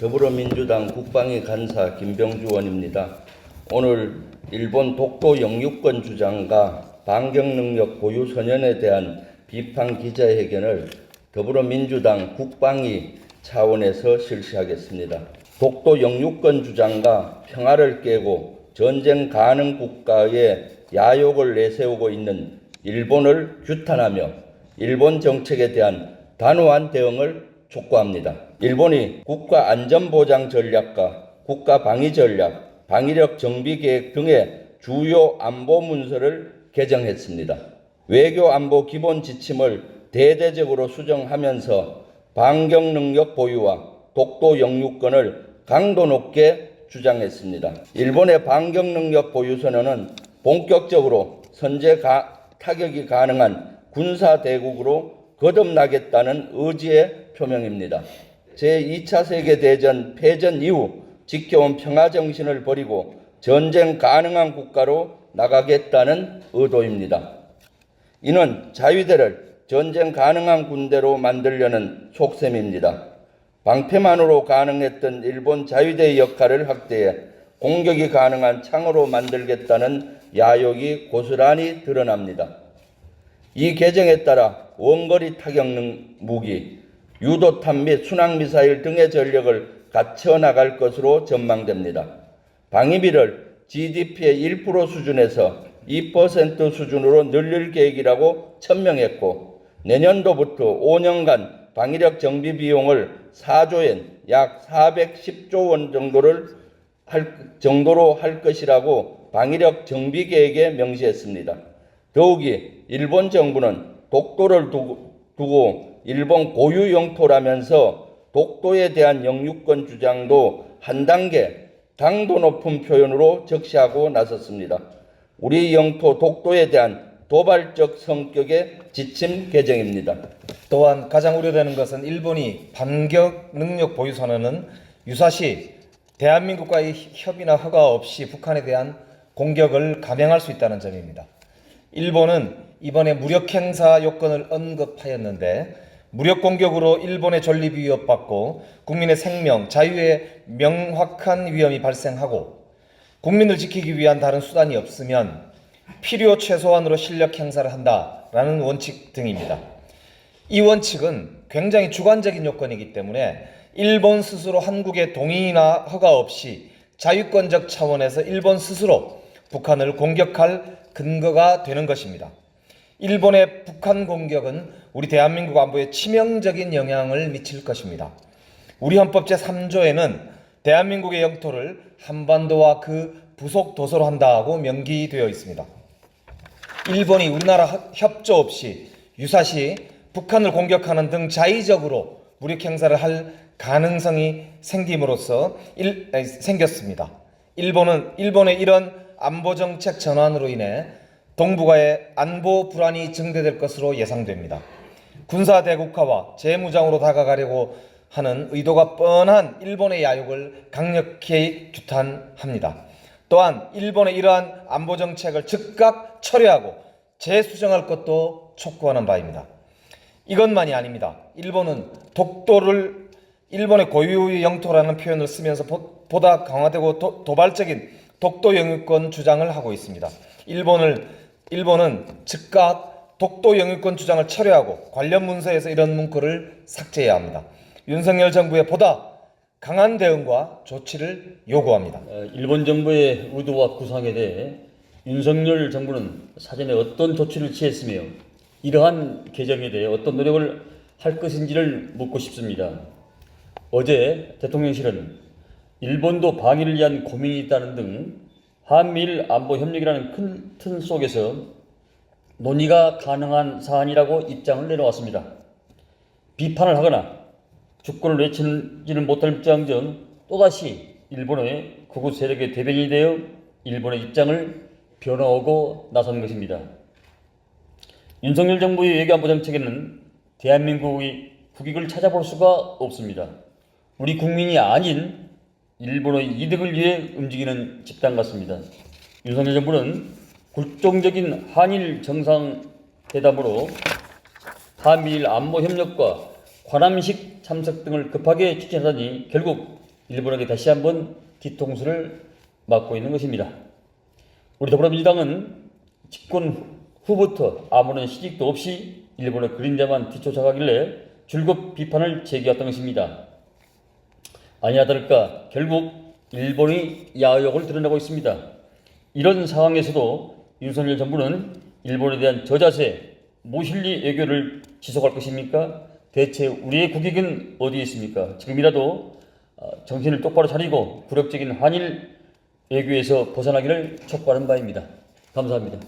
더불어민주당 국방위 간사 김병주 의원입니다. 오늘 일본 독도 영유권 주장과 반격능력 보유 선언에 대한 비판 기자회견을 더불어민주당 국방위 차원에서 실시하겠습니다. 독도 영유권 주장과 평화를 깨고 전쟁 가능 국가의 야욕을 내세우고 있는 일본을 규탄하며 일본 정책에 대한 단호한 대응을 촉구합니다. 일본이 국가안전보장 전략과 국가방위전략, 방위력 정비계획 등의 주요 안보 문서를 개정했습니다. 외교안보 기본 지침을 대대적으로 수정하면서 반격능력 보유와 독도 영유권을 강도 높게 주장했습니다. 일본의 반격능력 보유 선언은 본격적으로 선제 타격이 가능한 군사대국으로 거듭나겠다는 의지의 표명입니다. 제2차 세계대전 패전 이후 지켜온 평화정신을 버리고 전쟁 가능한 국가로 나가겠다는 의도입니다. 이는 자위대를 전쟁 가능한 군대로 만들려는 속셈입니다. 방패만으로 가능했던 일본 자위대의 역할을 확대해 공격이 가능한 창으로 만들겠다는 야욕이 고스란히 드러납니다. 이 개정에 따라 원거리 타격 무기, 유도탄 및 순항미사일 등의 전력을 갖춰 나갈 것으로 전망됩니다. 방위비를 GDP의 1% 수준에서 2% 수준으로 늘릴 계획이라고 천명했고, 내년도부터 5년간 방위력 정비 비용을 4조엔 약 410조 원 정도로 할 것이라고 방위력 정비 계획에 명시했습니다. 더욱이 일본 정부는 독도를 두고 일본 고유 영토라면서 독도에 대한 영유권 주장도 한 단계 강도 높은 표현으로 적시하고 나섰습니다. 우리 영토 독도에 대한 도발적 성격의 지침 개정입니다. 또한 가장 우려되는 것은 일본이 반격 능력 보유 선언은 유사시 대한민국과의 협의나 허가 없이 북한에 대한 공격을 감행할 수 있다는 점입니다. 일본은 이번에 무력 행사 요건을 언급하였는데, 무력 공격으로 일본의 존립이 위협받고 국민의 생명, 자유에 명확한 위험이 발생하고 국민을 지키기 위한 다른 수단이 없으면 필요 최소한으로 실력 행사를 한다라는 원칙 등입니다. 이 원칙은 굉장히 주관적인 요건이기 때문에 일본 스스로 한국의 동의나 허가 없이 자유권적 차원에서 일본 스스로 북한을 공격할 근거가 되는 것입니다. 일본의 북한 공격은 우리 대한민국 안보에 치명적인 영향을 미칠 것입니다. 우리 헌법 제3조에는 대한민국의 영토를 한반도와 그 부속 도서로 한다고 명기되어 있습니다. 일본이 우리나라 협조 없이 유사시 북한을 공격하는 등 자의적으로 무력 행사를 할 가능성이 생겼습니다. 일본의 이런 안보 정책 전환으로 인해 동북아의 안보 불안이 증대될 것으로 예상됩니다. 군사 대국화와 재무장으로 다가가려고 하는 의도가 뻔한 일본의 야욕을 강력히 규탄합니다. 또한 일본의 이러한 안보 정책을 즉각 철회하고 재수정할 것도 촉구하는 바입니다. 이것만이 아닙니다. 일본은 독도를 일본의 고유의 영토라는 표현을 쓰면서 보다 강화되고 도발적인 독도 영유권 주장을 하고 있습니다. 일본은 즉각 독도 영유권 주장을 철회하고 관련 문서에서 이런 문구를 삭제해야 합니다. 윤석열 정부의 보다 강한 대응과 조치를 요구합니다. 일본 정부의 의도와 구상에 대해 윤석열 정부는 사전에 어떤 조치를 취했으며 이러한 개정에 대해 어떤 노력을 할 것인지를 묻고 싶습니다. 어제 대통령실은 일본도 방위를 위한 고민이 있다는 등 한미일 안보 협력이라는 큰 틀 속에서 논의가 가능한 사안이라고 입장을 내놓았습니다. 비판을 하거나 주권을 외치지는 못할지언정 또다시 일본의 극우 세력의 대변인이 되어 일본의 입장을 변호하고 나선 것입니다. 윤석열 정부의 외교안보 정책에는 대한민국의 국익을 찾아볼 수가 없습니다. 우리 국민이 아닌 일본의 이득을 위해 움직이는 집단 같습니다. 윤석열 정부는 굴종적인 한일 정상회담으로 한미일 안보 협력과 관함식 참석 등을 급하게 추진하더니 결국 일본에게 다시 한번 뒤통수를 맞고 있는 것입니다. 우리 더불어민주당은 집권 후부터 아무런 시직도 없이 일본의 그림자만 뒤쫓아가길래 줄곧 비판을 제기했던 것입니다. 아니나 다를까 결국 일본이 야욕을 드러내고 있습니다. 이런 상황에서도 윤석열 정부는 일본에 대한 저자세, 무실리 외교를 지속할 것입니까? 대체 우리의 국익은 어디에 있습니까? 지금이라도 정신을 똑바로 차리고 굴욕적인 한일 외교에서 벗어나기를 촉구하는 바입니다. 감사합니다.